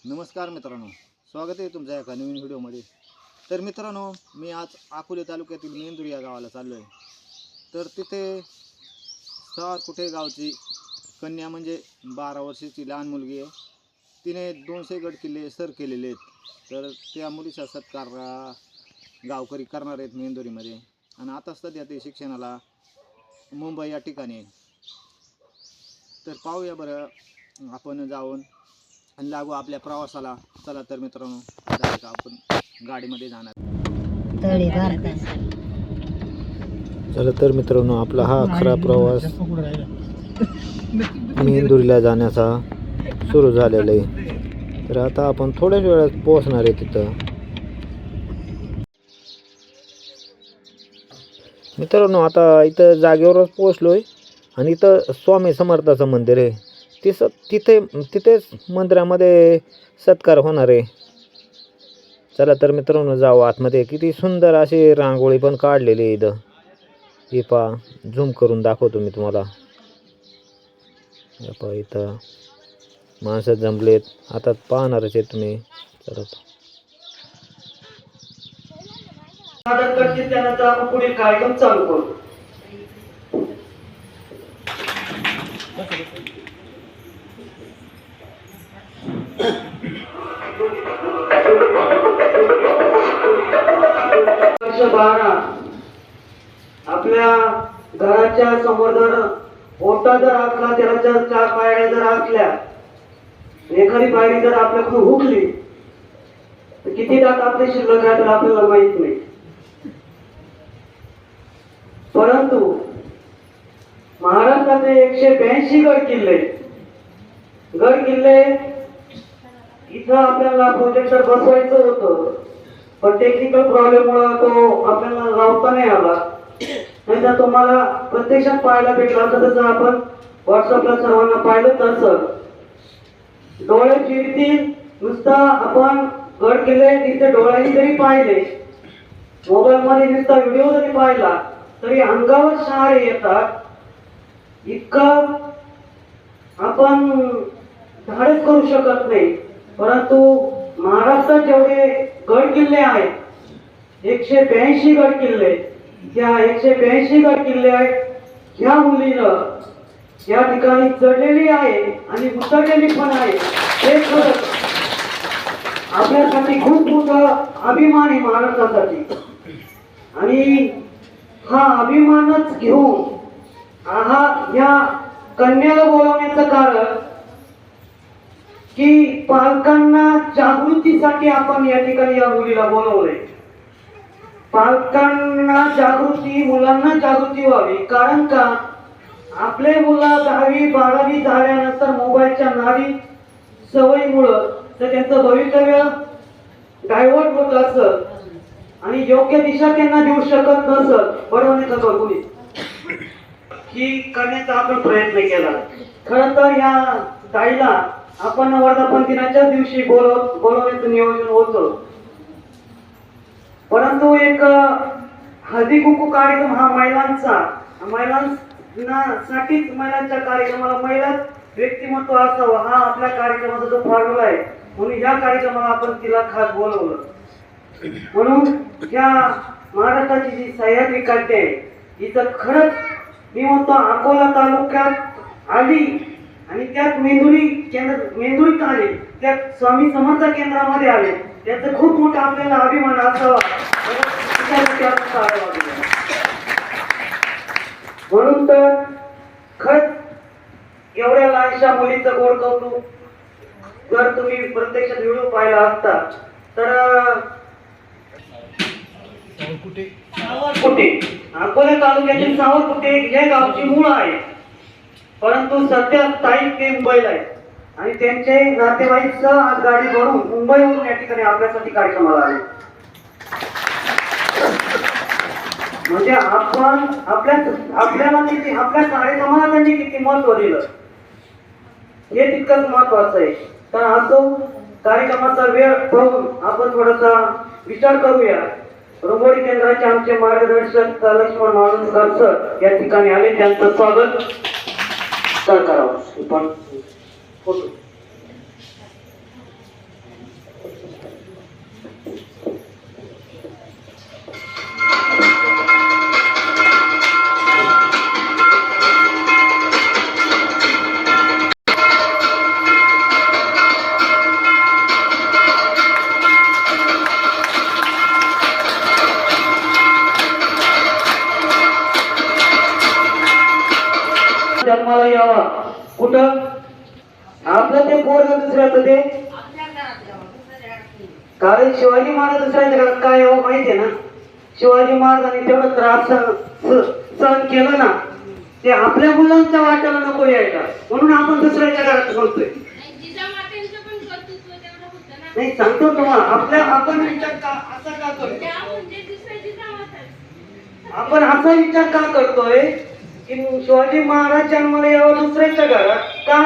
नमस्कार मित्रांनो, स्वागत आहे तुमच्या एका नवीन व्हिडिओमध्ये। तर मित्रांनो, मी आज अकोले तालुक्यातील मेंदुरी या गावाला चाललो आहे। तर तिथे कुठे गावची कन्या म्हणजे 12 वर्षाची लहान मुलगी आहे। तिने 200 गड किल्ले सर केलेले आहेत। तर त्या मुलीचा सत्कार गावकरी करणार आहेत मेंदुरीमध्ये। आणि आता सध्या ते शिक्षणाला मुंबई या ठिकाणी आहे। तर पाहूया बरं आपण जाऊन आणि लागू आपल्या प्रवासाला। चला तर मित्रांनो, आपण गाडीमध्ये जाणार। चला तर मित्रांनो, आपला हा खरा प्रवास मेंदुरीला जाण्याचा सुरू झालेला आहे। तर आता आपण थोड्याच वेळात पोहोचणार आहे तिथं। मित्रांनो, आता इथं जागेवरच पोहोचलोय आणि इथं स्वामी समर्थाचं मंदिर आहे। तिथेच मंदिरामध्ये सत्कार होणार आहे। चला तर मित्रांनो, जाऊ आतमध्ये। किती सुंदर अशी रांगोळी पण काढलेली आहे इथं। हे पहा, झूम करून दाखवतो मी तुम्हाला। हे पहा, इथं माणसं जमलेत, आता पाहणारच आहे तुम्ही। चला त्यानंतर आपण पुढील कार्यक्रम चालू करू। वर्ष 12 आपल्या घराच्या समोर जर ओटा जर असला, त्याला जर 4 पायऱ्या जर असल्या, एखादी पायरी जर आपल्याकडून हुकली तर किती दात आपले शिल्लक आहे तर आपल्याला माहित नाही। परंतु महाराष्ट्राचे 182 गड किल्ले इथं आपल्याला प्रोजेक्टर बसवायचं होतं, पण टेक्निकल प्रॉब्लेम मुळे तो आपल्याला लावता नाही आला। नाहीतर तुम्हाला प्रत्यक्षात पाहायला भेटला असतं। जसं आपण व्हॉट्सअपला सर्वांना पाहिलं तसं डोळे फिरतील। नुसता आपण गड किल्ले तिथे डोळ्यांनी जरी पाहिले, मोबाईल मध्ये नुसता व्हिडिओ जरी पाहिला, तरी अंगावर शहारे येतात। इतकं आपण धाडस करू शकत नाही। परंतु महाराष्ट्रात जेवढे गड किल्ले आहेत, 182 गड किल्ले, त्या 182 गड किल्ले आहेत, ह्या मुलीनं या ठिकाणी चढलेली आहे आणि उतरलेली पण आहे। हे खरंच आपल्यासाठी खूप मोठा अभिमान आहे महाराष्ट्रासाठी। आणि हा अभिमानच घेऊन या कन्याला बोलवण्याचं कारण की पालकांना जागृतीसाठी आपण या ठिकाणी या मुलीला बोलवलंय। पालकांना जागृती, मुलांना जागृती व्हावी। कारण का आपले मुलं 10वी 12वी झाल्यानंतर मोबाईलच्या नादी सवयीमुळं तर त्यांचं भवितव्य डायव्हर्ट होत असत आणि योग्य दिशा त्यांना देऊ शकत नसत। बरोबर का कोणी ही करण्याचा आपण प्रयत्न केला। खरं तर या ताईला आपण वर्धापन दिनाच्या दिवशी बोलवण्याचं नियोजन होतं, परंतु एक हळदी कुंकू कार्यक्रम हा महिलांसाठीच, महिलांच्या कार्यक्रमाला महिलाच व्यक्तिमत्व असावं हा आपल्या कार्यक्रमाचा जो फॉर्म्युला आहे, म्हणून या कार्यक्रमाला आपण तिला खास बोलवलं। म्हणून या महाराष्ट्राची जी सह्याद्री कन्या आहे, इथं खरंच मी म्हणतो अकोला तालुक्यात आली आणि त्यात मेंदुरीत आले, त्यात स्वामी समर्थ केंद्रामध्ये आले, त्याचा खूप मोठा आपल्याला अभिमान असावा। म्हणून तर खरंच एवढ्या लहानशा मुलीचं गोड कौतुक जर तुम्ही प्रत्यक्षात व्हिडिओ पाहिला असता तर अकोला तालुक्यातील सावरकुटे हे गावची मूळ आहे, परंतु सध्या स्थायिक ते मुंबईला आहे आणि त्यांचे नातेवाईक आज गाडी भरून मुंबईहून या ठिकाणी आपल्यासाठी कार्यक्रमाला आले। म्हणजे आपण आपल्याला आपल्या कार्यक्रमाला त्यांनी किती महत्व दिलं हे तितकंच महत्वाचं आहे। तर असो, कार्यक्रमाचा वेळ पाहून आपण थोडासा विचार करूया। रंगोळी केंद्राचे आमचे मार्गदर्शक लक्ष्मण माळुंकर सर या ठिकाणी आले, त्यांचं स्वागत करावं। पण फोटो जन्माला यावा. कुठं? आपलं ते पोरग दुसऱ्याचं ते, कारण शिवाजी महाराज दुसऱ्याच्या घरात काय यावं माहितीये ना. शिवाजी महाराजांनी तेवढं त्रास सहन केलं ना, ते आपल्या मुलांच्या वाट्याला नको यायला, म्हणून आपण दुसऱ्याच्या घरात बोलतोय. नाही सांगतो तुम्हाला, आपण विचार का असा का करतो, आपण असा विचार का करतोय की शिवाजी महाराज जन्माला यावं दुसऱ्याच्या घरात का?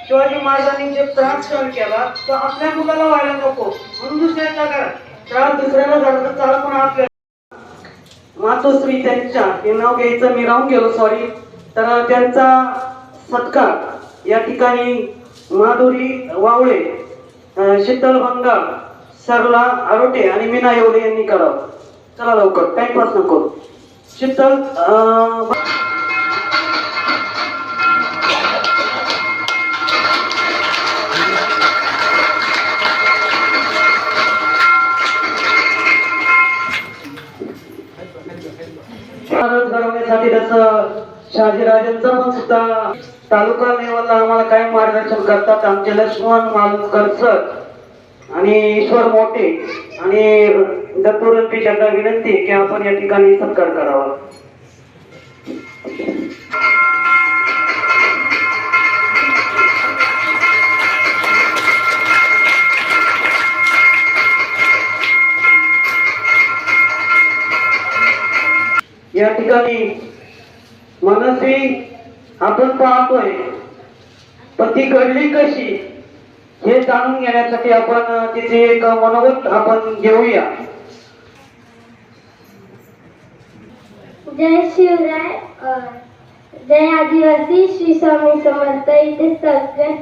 शिवाजी महाराजांनी जे त्रास सहन केला तो आपल्या मुलाला व्हायला नको, म्हणून दुसऱ्याच्या घरात. त्रास दुसऱ्याला झाला तर चाल, पण आपल्या मातोश्री त्यांच्या, हे नाव घ्यायचं मी राहून गेलो, सॉरी. तर त्यांचा सत्कार या ठिकाणी माधुरी वावळे, शीतल भंगा, सरला आरोटे आणि मीना येवले यांनी करावं. चला लवकर, टाइमपास नको. शीतल घडवण्यासाठी तसं शहाजीराजांचं पण सुद्धा तालुका लेवलला आम्हाला काय मार्गदर्शन करतात आमचे लक्ष्मण मालुसकर सर आणि ईश्वर मोठे आणि दत्तू रणपी यांना विनंती की आपण या ठिकाणी सत्कार करावा. या ठिकाणी मनस्वी आपण पाहतोय, पण ती घडली कशी हे जाणून घेण्यासाठी आपण तिचे एक मनोगत आपण घेऊया. जय शिवराय, जय आदिवासी, श्री स्वामी समर्थ. इथे सगळे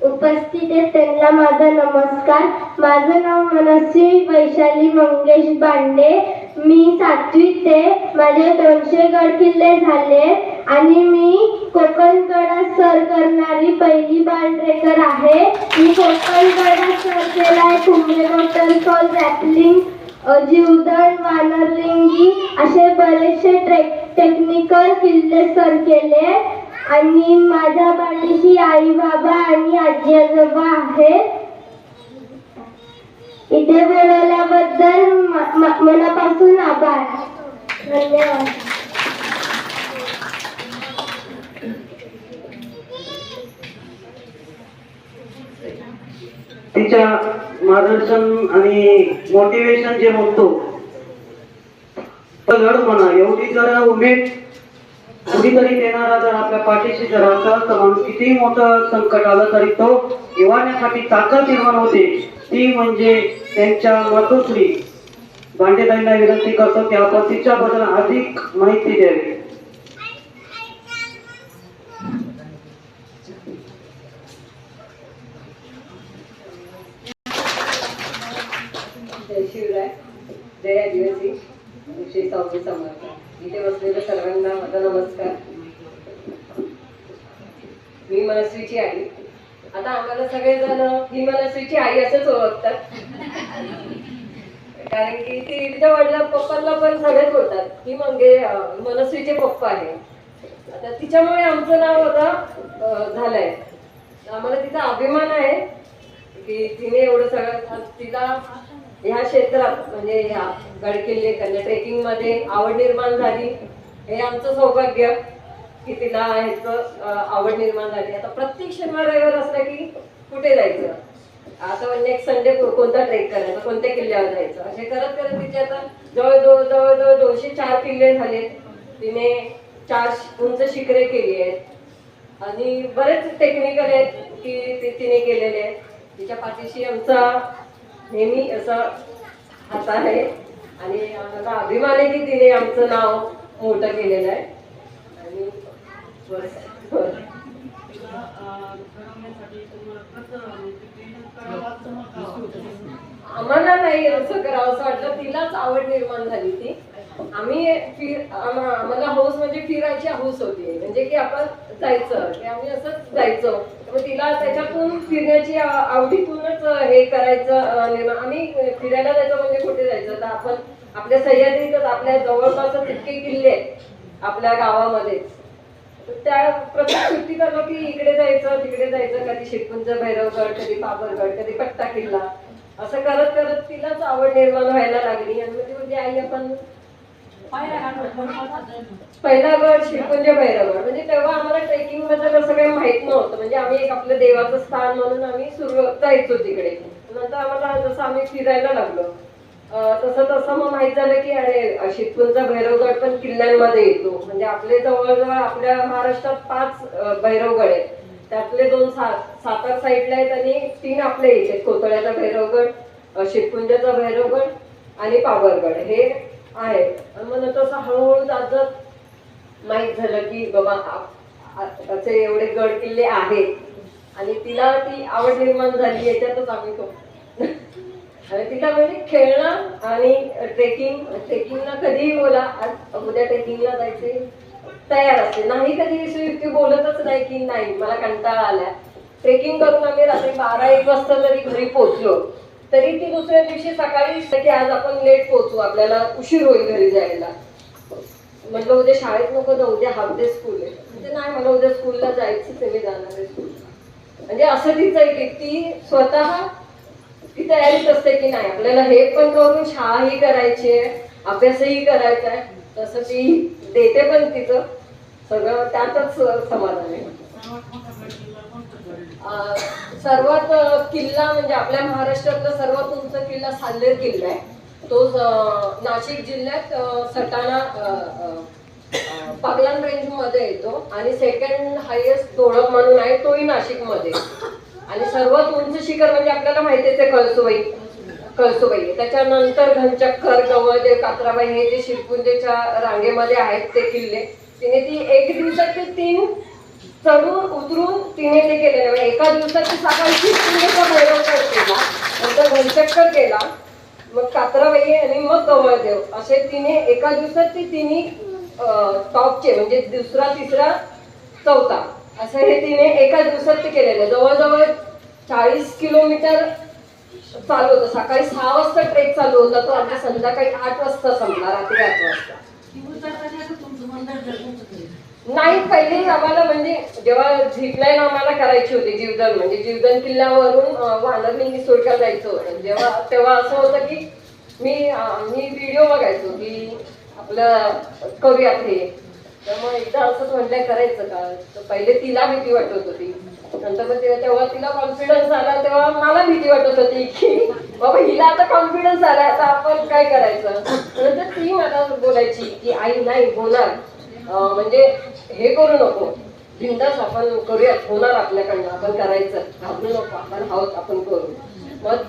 उपस्थित आहेत त्यांना माझा नमस्कार. माझं नाव मनस्वी वैशाली मंगेश बांडे. मी 7वी ते माझे 200 गड किल्ले झाले आणि मी कोकणगडात सर करणारी पहिली बांडरेकर आहे. मी कोकणगडात सर केलाय कुंभे वॉटरफॉल, रॅपलिंग, जीवदंड, वानरलिंगी असे बरेचसे टेक्निकल किल्ले सर केले. आणि माझ्या पाठीशी आई बाबा आणि आजी आजोबा आहेत. इथे बोलवल्याबद्दल मनापासून आभार. धन्यवाद. तिच्या मार्गदर्शन आणि मोटिवेशन जे म्हणतो धड म्हणा, एवढी जर उमेद कुठीतरी देणारा जर आपल्या पाठीशी जर असेल तर माणूस कितीही मोठं संकट आलं तरी तो निवारण्यासाठी ताकद निर्माण होते. ती म्हणजे त्यांच्या मातोश्री बांडेताईंना विनंती करतो की आपण तिच्याबद्दल अधिक माहिती द्यावी. जय शिवराय, जय आदिवासी, श्री स्वामी समर्थ. इथे बसलेल्या सर्वांना माझा नमस्कार. मी मनस्वीची आई. आता आम्हाला सगळेजण ही मनस्वीची आई असंच ओळखतात, कारण की ती तिच्या वडिला पप्पांना पण सगळेच बोलतात की मनस्वीचे पप्पा आहे. आता तिच्यामुळे आमचं नाव आता झालंय. आम्हाला तिचा अभिमान आहे की तिने एवढं सगळं, तिला ह्या क्षेत्रात म्हणजे ह्या गडकिल्ले करण्या ट्रेकिंग मध्ये आवड निर्माण झाली. हे आमचं सौभाग्य की तिला ह्याचं आवड निर्माण झाली. आता प्रत्येक शनिवार रविवार असला की कुठे जायचं, आता नेक्स्ट संडे कोणता ट्रेक करायचा, कोणत्या किल्ल्यावर जायचं, असे करत करत तिचे आता जवळजवळ 204 किल्ले झालेत. तिने 4 उंच शिखरे केली आहेत आणि बरेच टेक्निकल आहेत की तिने केलेले आहेत. तिच्या पाठीशी आमचा नेहमी असा हात आहे आणि आम्हाला अभिमान आहे की तिने आमचं नाव मोठं केलेलं आहे. आणि आम्हाला नाही असं करावं असं वाटलं, तिलाच आवड निर्माण झाली ती. आम्हाला हौस म्हणजे फिरायची हौस होती, म्हणजे की आपण जायचं की आम्ही असंच जायचो. मग तिला त्याच्यातून फिरण्याची आवडीतूनच हे करायचं निर्माण. आम्ही फिरायला जायचो म्हणजे कुठे जायचं तर आपण आपल्या सह्याद्रीतच आपल्या जवळपास तितके किल्ले आपल्या गावामध्येच. तर त्या प्रत्येक सुट्टी झालं की इकडे जायचं तिकडे जायचं, कधी शिरपुंज भैरवगड, कधी बाबरगड, कधी पट्टा किल्ला, असं करत करत तिलाच आवड निर्माण व्हायला लागली. आणि मग ती म्हणजे आई आपण पहिला गड शिरपुंज भैरवगड, म्हणजे तेव्हा आम्हाला ट्रेकिंग बद्दल असं काही माहित नव्हतं. म्हणजे आम्ही एक आपलं देवाचं स्थान म्हणून आम्ही जायचो तिकडे. नंतर आम्हाला जसं आम्ही फिरायला लागलो तसं तसं मग माहित झालं की अरे शिरपुंजचा भैरवगड पण किल्ल्यांमध्ये येतो. म्हणजे आपले जवळजवळ आपल्या महाराष्ट्रात 5 भैरवगड आहेत. त्यातले 2 सातारा साईडला आहेत आणि 3 आपले इथे, कोतळ्याचा भैरवगड, शिरपुंजाचा भैरवगड आणि पावरगड हे आहे. आणि मग तसं हळूहळू जात माहित झालं की बाबा त्याचे एवढे गड किल्ले आहेत. आणि तिला ती आवड निर्माण झाली, याच्यातच आम्ही तो आणि तिला म्हणजे खेळणं आणि ट्रेकिंगला कधीही बोला आज उद्या ट्रेकिंगला जायचे तयार असते. नाही कधी ती बोलतच नाही की नाही मला कंटाळा आलाय. ट्रेकिंग करून आम्ही रात्री 12-1 वाजता जरी घरी पोहोचलो तरी ती दुसऱ्या दिवशी सकाळी की आज आपण लेट पोहोचू, आपल्याला उशीर होईल घरी जायला. म्हटलं उद्या शाळेत नको जाऊ, उद्या हाफ डे स्कूल आहे. म्हणजे नाही मला उद्या स्कूलला जायचंच आहे, मी जाणार आहे स्कूलला. म्हणजे असं तिचं आहे की ती स्वतः ती तयारीच असते की नाही आपल्याला हे पण करून शाळाही करायची आहे, अभ्यासही करायचा आहे. तसं ती देते पण तिचं सगळं त्यातच समाधान आहे. सर्वात किल्ला म्हणजे आपल्या महाराष्ट्रातला सर्वात उंच किल्ला साल्हेर किल्ला आहे. तो नाशिक जिल्ह्यात सटाणा बागलाण रेंज मध्ये येतो. आणि सेकंड हायेस्ट दोडक म्हणून आहे, तोही नाशिकमध्ये. आणि सर्वात उंच शिखर म्हणजे आपल्याला माहितीच आहे कळसुबाई. त्याच्यानंतर घनचक्कर, गवळदेव, कात्राबाई हे जे शिरपुंजेच्या रांगेमध्ये आहेत ते किल्ले. तिने ती 1 दिवसात ते 3 चढून उतरून तिने ते केलेलं. एका दिवसात ती सकाळी शिरपुंजेचा भैरवगड केला, नंतर घनचक्कर केला, मग कात्राबाई आणि मग गवळदेव असे तिने एका दिवसात ती तिन्ही टॉपचे म्हणजे दुसरा, तिसरा, चौथा असं हे तिने एका दिवसात ते केलेलं. जवळजवळ 40 किलोमीटर चालू होतं. सकाळी 6 वाजता ट्रेक चालू होता, तो आमच्या संध्याकाळी 8 वाजता संपला, रात्री 8 वाजता. नाही पहिले आम्हाला म्हणजे जेव्हा झिपलाईन आम्हाला करायची होती जीवदन, म्हणजे जीवदन किल्ल्यावरून वानरलिंगी सोडला जायचो. तेव्हा असं होतं की मी व्हिडिओ बघायचो की आपलं करूयात हे. त्यामुळे एकदा असंच म्हटलं करायचं का, तर पहिले तिला भीती वाटत होती. नंतर मग तेव्हा तिला कॉन्फिडन्स आला, तेव्हा मला भीती वाटत होती की बाबा हिला आता कॉन्फिडन्स आला, आता आपण काय करायचं. नंतर ती मला बोलायची की आई नाही होणार, म्हणजे हे करू नको, बिंदास आपण करूयात, होणार आपल्याकडनं, आपण करायचं, घाबरू नको, आपण आहोत, आपण करू. मग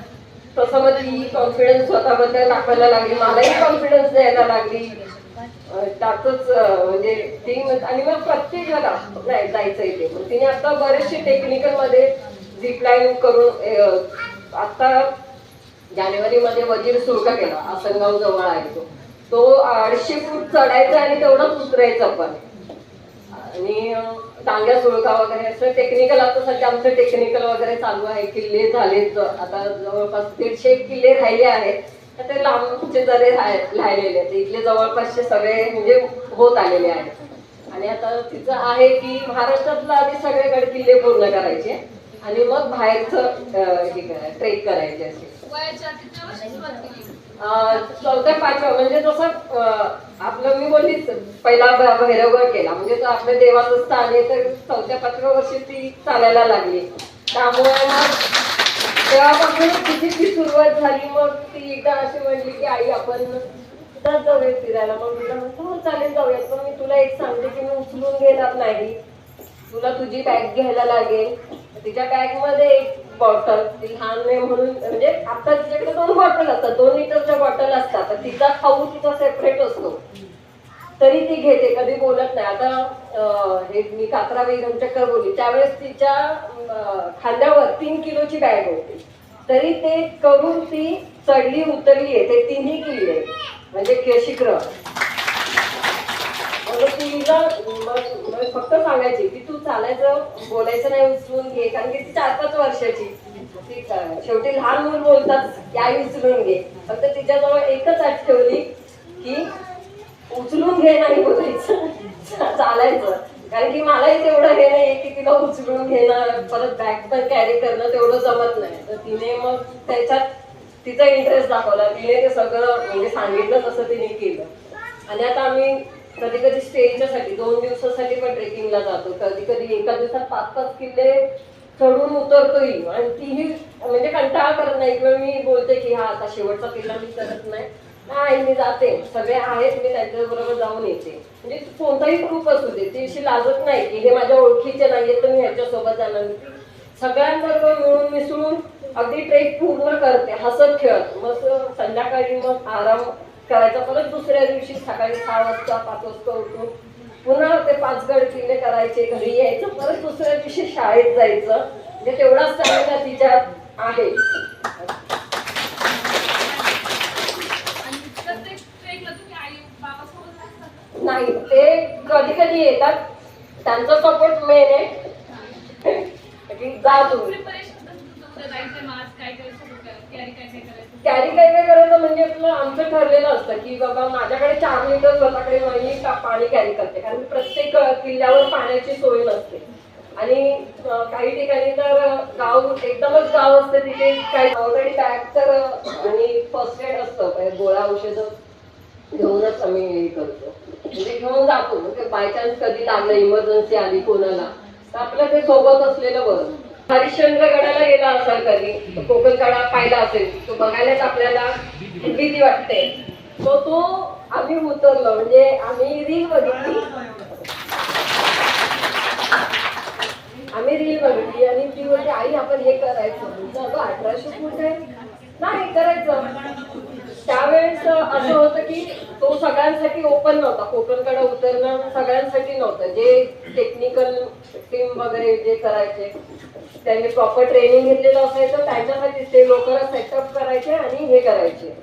तसं मग ती कॉन्फिडन्स स्वतःबद्दल दाखवायला लागली, मलाही कॉन्फिडन्स द्यायला लागली. त्यातच म्हणजे ती आणि मग प्रत्येकाला नाही जायचं इथे. मग तिने आता बरेचसे टेक्निकल मध्ये झिप लाईन करून आता जानेवारीमध्ये वजीर सुरका केला, आसनगाव जवळ आहे तो 250 फूट चढायचा आणि तेवढंच उतरायचं पण. आणि टांग्या सुळका वगैरे असं टेक्निकल आता सध्या आमचं टेक्निकल वगैरे चालू आहे. किल्ले झालेत आता जवळपास 150 किल्ले राहिले आहेत. तर ते लांबचे जरे राहिलेले आहेत, इथले जवळपासचे सगळे म्हणजे होत आलेले आहेत. आणि आता तिचं आहे की महाराष्ट्रातला आधी सगळे गड किल्ले पूर्ण करायचे आणि मग बाहेरचं ट्रेक करायचे असे. 4-5 म्हणजे जसं आपलं मी बोललीच पहिला भैरवगड केला म्हणजे तो आपल्या देवाचं स्थान आहे, तर 4-5व्या वर्षी ती चालायला लागली. त्यामुळे मग तेव्हापासून तिची सुरुवात झाली. मग ती एकदा अशी म्हणली की आई आपण जाऊया फिरायला. मग तिला म्हटलं चालेल जाऊयात, पण मी तुला एक सांगते की मी उचलून घेणार नाही, तुला तुझी बॅग घ्यायला लागेल. तिच्या बॅग मध्ये एक बॉटल, ती लहान नाही म्हणून म्हणजे आता तिच्याकडे 2 बॉटल असतात, 2 लिटरच्या बॉटल असतात. तर तिचा खाऊ तिचा सेपरेट असतो, तरी ती घेते, कधी बोलत नाही. आता हे मी कात्राबाई घनचक्कर बोलली त्यावेळेस तिच्या खांद्यावर 3 किलोची बॅग होती, तरी ते करून ती चढली उतरली आहे. ते 3ही किल्ले म्हणजे शिखर. तिला फक्त सांगायची की तू चालायचं बोलायचं नाही, उचलून घे, कारण की ती 4-5 वर्षाची. ती शेवटी लहान मुलं बोलतात की आई उचलून घे. फक्त तिच्याजवळ एकच अट ठेवली की उचलून घे, नाही बोलायचं, चालायचं. कारण की मलाही तेवढं हे नाही की तिला उचलून घेणं परत बॅग पण कॅरी करणं तेवढं जमत नाही. तर तिने मग त्याच्यात तिचा इंटरेस्ट दाखवला. तिने ते सगळं म्हणजे सांगितलं तसं तिने केलं. आणि आता आम्ही कधी कधी स्टेच्यासाठी 2 दिवसासाठी पण ट्रेकिंगला जातो. कधी कधी एका दिवसात 5-5 किल्ले चढून उतरतोही. आणि तीही म्हणजे कंटाळा करत नाही किंवा मी बोलते की हा आता शेवटचा किल्ला मी करत नाही, मी जाते, सगळे आहेत, मी त्यांच्याबरोबर जाऊन येते. म्हणजे कोणताही ग्रुप असू दे, ती अशी लाजत नाही की हे माझ्या ओळखीचे नाहीये तर मी ह्याच्यासोबत जाणार नाही. सगळ्यांबरोबर मिळून मिसळून अगदी ट्रेक पूर्ण करते हसत खेळत. मग संध्याकाळी मग आराम करायचा. परत दुसऱ्या दिवशी सकाळी 6 वाजता 5 वाजता उठून पुन्हा ते 5 गड किल्ले करायचे, घरी यायचं, परत दुसऱ्या दिवशी शाळेत जायचं. म्हणजे तेवढा स्टॅमिना तिच्यात आहे. नाही, ते कधी कधी येतात, त्यांचा सपोर्ट मेन आहे की जा तुम्ही. कॅरी काय काय करायचं म्हणजे आपलं आमचं ठरलेलं असतं की बाबा माझ्याकडे 4 लिटर स्वतःकडे मी पाणी कॅरी करते. कारण प्रत्येक किल्ल्यावर पाण्याची सोय नसते. आणि काही ठिकाणी तर गाव एकदमच गाव असते, तिथे काही ऑलरेडी बॅग तर आणि फर्स्ट एड असतं, गोळ्या औषधं घेऊनच आम्ही हे करतो. म्हणजे घेऊन जातो. म्हणजे बाय चान्स कधी लागलं, इमर्जन्सी आली कोणाला, तर आपलं ते सोबत असलेलं बरं. हरिश्चंद्रगडाला गेला असाल कधी, कोकण कडा पाहिला असेल, तो बघायलाच आपल्याला भीती वाटते. तो आम्ही उतरलो. म्हणजे आम्ही रील बघितली आणि ती म्हणजे आई आपण हे करायचं. म्हणजे अगं 1800 फूट आहे, नाही करायचं. त्यावेळेस असं होतं की तो सगळ्यांसाठी ओपन नव्हता. कोकणकडे उतरणं सगळ्यांसाठी नव्हतं. जे टेक्निकल टीम वगैरे जे करायचे त्यांनी प्रॉपर ट्रेनिंग घेतलेलं असायचं, त्यांच्यासाठी ते लोक सेटअप करायचे आणि हे करायचे.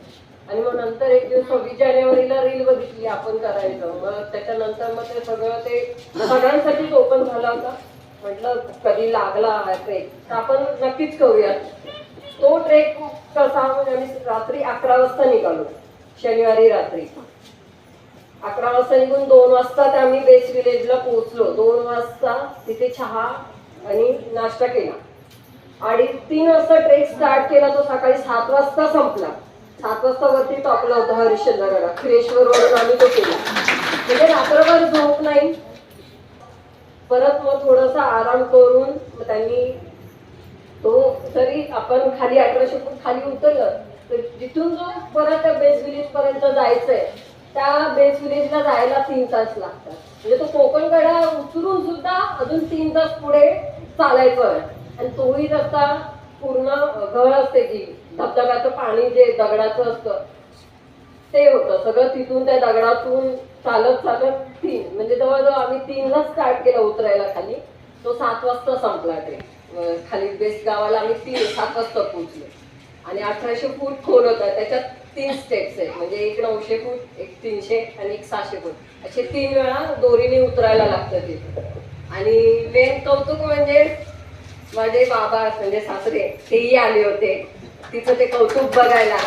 आणि मग नंतर एक दिवस 26 जानेवारीला रील बघितली आपण करायचं. मग त्याच्यानंतर मग ते सगळं ते सगळ्यांसाठीच ओपन झाला होता. म्हटलं कधी लागला ट्रेक तर आपण नक्कीच करूया. तो ट्रेक कसा म्हणजे आम्ही रात्री 11 वाजता निघालो. शनिवारी रात्री 11 वाजता निघून 2 वाजता आम्ही बेस विलेजला पोहोचलो. 2 वाजता तिथे चहा आणि नाश्ता केला. 2:30-3 वाजता ट्रेक स्टार्ट केला. तो सकाळी 7 वाजता संपला. 7 वाजता वरती टॉपला होता हरिश्चंद्रगड. खिरेश्वर वरून आम्ही तो केला. म्हणजे रात्रभर झोप नाही. परत मग थोडासा आराम करून मग त्यांनी तो तरी आपण खाली 1800 फूट खाली उतरलं तर जिथून जो परत त्या बेस विलेज पर्यंत जायचंय त्या बेस विलेजला जायला 3 तास लागतात. म्हणजे तो कोकणकडा उतरून सुद्धा अजून 3 तास पुढे चालायचं आहे. आणि तोही रस्ता पूर्ण गळ असते की धबधब्याचं पाणी जे दगडाचं असतं ते होतं सगळं. तिथून त्या दगडातून चालत चालत 3 म्हणजे जवळजवळ आम्ही 3ला स्टार्ट केला उतरायला खाली. तो 7 वाजता संपला ट्रेक. खाली बेस्ट गावाला आम्ही 7 वाजता पोहोचलो. आणि 1800 फूट खोल होता. त्याच्यात 3 स्टेप्स आहेत. म्हणजे एक 900 फूट, एक 300 आणि एक 600 फूट असे 3 वेळा दोरीने उतरायला लागतं तिथे. आणि मेन कौतुक म्हणजे माझे बाबा म्हणजे सासरे तेही आले होते तिचं ते कौतुक बघायला.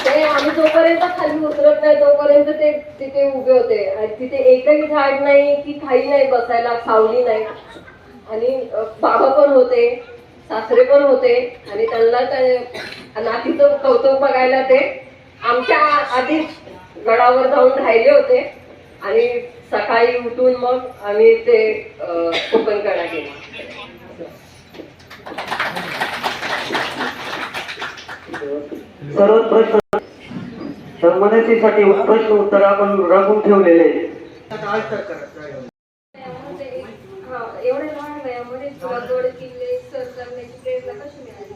ते आम्ही जोपर्यंत खाली उतरत नाही तोपर्यंत ते तिथे उभे होते. आणि तिथे एकही झाड नाही की काही नाही बसायला, सावली नाही. आणि बाबा पण होते, सासरे पण होते. आणि त्यांना नातीचं कौतुक बघायला ते आमच्या आधीच गडावर जाऊन राहिले होते. आणि सकाळी उठून मग आम्ही ते कोकणकडा गेला. सर्व प्रश्न मनसेसाठी प्रश्न उत्तर आपण राखून ठेवलेले. एवढ्या लहान वयामध्ये तुला गड किल्ले सर करण्याची प्रेरणा कशी मिळाली?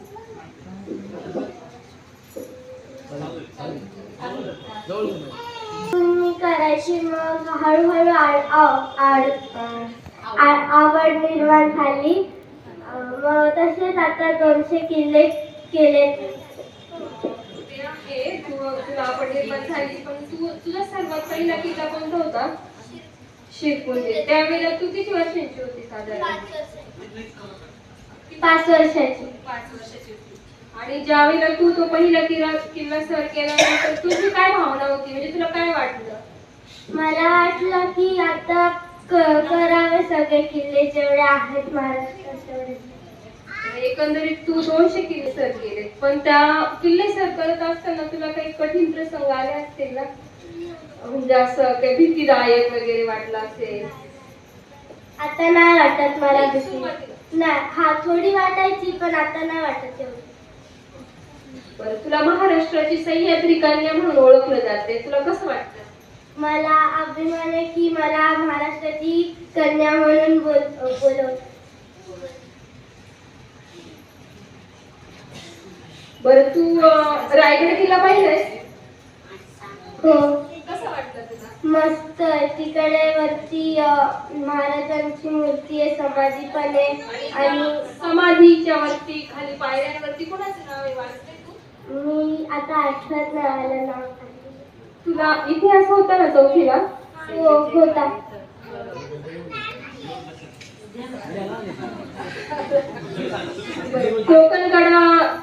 मी करायची. मग हळूहळू आवड निर्माण झाली. मग तसेच आता 200 किल्ले केले. तुला आपण निर्माण झाली पण तुझा सर्वात पहिला किल्ला कोणता होता? शिरपुंजी. त्यावेळेला तू किती वर्षांची होती साधारण? 5 वर्षाची. 5 वर्षाची होती. आणि ज्यावेळेला तू तो पहिला किल्ला सर केल्यानंतर तुझी काय भावना होती? म्हणजे तुला काय वाटलं? मला वाटलं की आता करावे सगळे किल्ले जेवढे आहेत महाराष्ट्रात तेवढे. एकंदरीत तू 200 किल्ले सर केले, पण त्या किल्ले सर करत असताना तुला काही कठीण प्रसंग आले असतील ना, म्हणजे असं काही भीतीदायक वगैरे वाटलं असेल? आता नाही वाटत मला भीती. सुरुवातीला. नाही, हा थोडी वाटायची पण आता नाही वाटत एवढी. बरं, तुला महाराष्ट्राची सह्याद्री कन्या म्हणून ओळखलं जाते, तुला कसं वाटतं? मला अभिमान आहे की मला महाराष्ट्राची कन्या म्हणून बोलवतात. बरं, तू रायगड किल्ला पाहिलायस? हो, कसं वाटलं तुला? मस्त आहे. तिकडे वरती महाराजांची मूर्ती आहे, समाधी पण आहे. आणि समाधीच्या वरती खाली पायऱ्यांवरती कोणाचं नाव आहे वाचलंय तू? मी आता आठवत नाही आलं नाव. तुला इतिहास होता ना चौथीला? हो, होता. कोकणकडा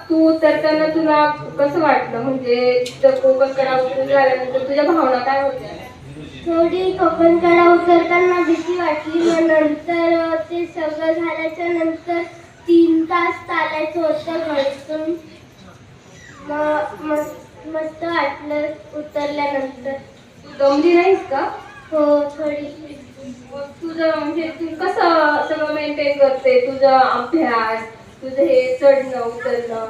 तू उतरताना तुला कसं वाटलं, म्हणजे कोकणकडा उतरून झाल्यानंतर तुझ्या भावना काय होत्या? थोडी कोकणकडा उतरताना भीती वाटली, मग नंतर ते सगळं झाल्याच्या नंतर 3 तास चालायचं होतं घरतून. मस्त वाटलं उतरल्यानंतर. तू दमली नाहीस का? हो, थोडी. मग तुझं म्हणजे तू कसं सगळं मेंटेन करते, तुझा अभ्यास, तुझं हे चढणं उतरणं?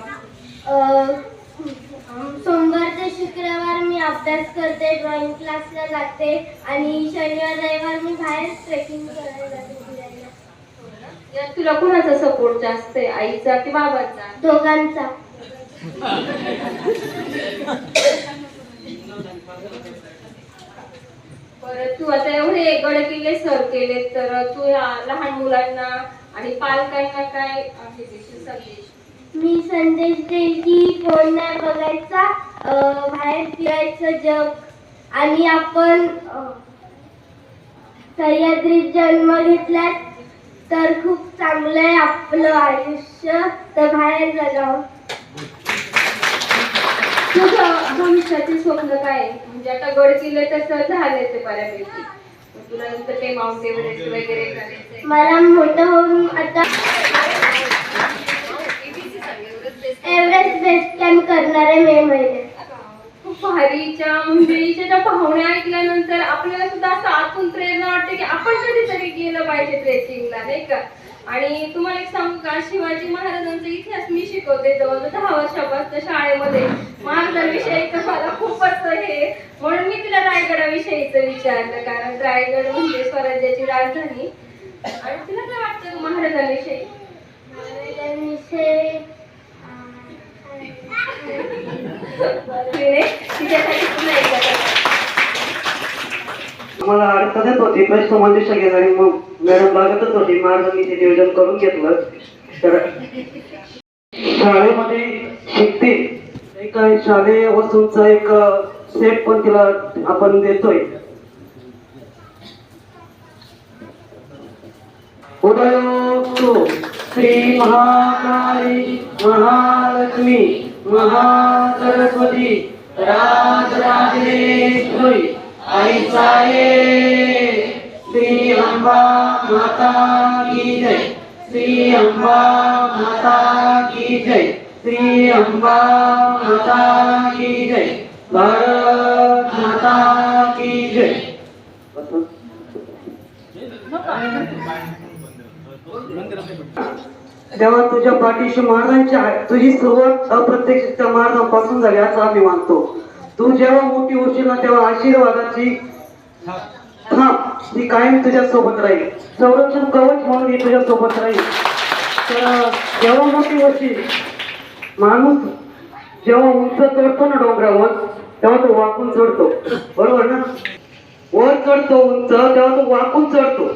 सोमवार ते शुक्रवार मी अभ्यास करते, ड्रॉइंग क्लासला जाते आणि शनिवार रविवार मी बाहेर ट्रेकिंग करायला जाते फिरायला. यात तुला कोणाचा सपोर्ट जास्त आहे, आईचा की बाबांचा? दोघांचा. बरं, तू आता एवढे गड किल्ले सर केले, तर तू या लहान मुलांना आणि पालकांना काय आहे त्याचे संदेश? मी संदेश देईल की फोन नाही बघायचा, बाहेर फिरायचं जग. आणि आपण सह्याद्रीत जन्म घेतला तर खूप चांगलं आहे आपलं आयुष्य, तर बाहेर जगावं. तुझं भविष्याचे स्वप्न काय आहे? म्हणजे आता गड किल्ले तर झाले ते बऱ्यापैकी, मग तुला नंतर काही माउंट एव्हरेस्ट वगैरे करायचंय? मला मोठं होऊन आता एव्हरेस्ट बेस कॅम्प करणार आहे मे महिन्यात. खूप भारीच्या म्हणजे हिच्या ज्या पाहुण्या ऐकल्यानंतर आपल्याला सुद्धा असं आतून प्रेरणा वाटते की आपण कधीतरी गेलं पाहिजे ट्रेकिंगला, नाही का? आणि तुम्हाला एक सांगू का, शिवाजी महाराजांचा इतिहास मी शिकवते जवळजवळ 10 वर्षापासून शाळेमध्ये. महाराजांविषयी तर मला खूपच हे, म्हणून मी तिला रायगडाविषयीचं विचारलं, कारण रायगड म्हणजे स्वराज्याची राजधानी. आणि तुला काय वाटतं महाराजांविषयी? महाराजांविषयी तिच्यासाठी तुला मला अडचणच होती, प्रश्न मंजुषा घेणारी मग मॅडम लागतच होती. महाराजांनी ते नियोजन करून घेतलं. तर शाळेमध्ये शिकते एक शालेय वस्तूंचा एक सेट पण तिला आपण देतोय. उदयोस्तु श्री महाकाली महालक्ष्मी महासरस्वती राजराजेश्वरी आई साहेब श्री अंबा माता की जय, श्री अंबा माता की जय, श्री अंबा माता की जय, भारत माता की जय. तेव्हा तुझ्या पाठीशी महाराजांची तुझी सुरुवात अप्रत्यक्ष त्या महाराजांपासून झाली असं आम्ही मानतो. तू जेव्हा मोठी होशील ना तेव्हा आशीर्वादाची थांब ती कायम तुझ्या सोबत राहील, संरक्षण कवच म्हणून ही तुझ्या सोबत राहील. तर जेव्हा मोठी होशील, माणूस जेव्हा उंच चढतो ना डोंगरावर तेव्हा तो वाकून चढतो, बरोबर ना? वर चढतो उंच तेव्हा तो वाकून चढतो.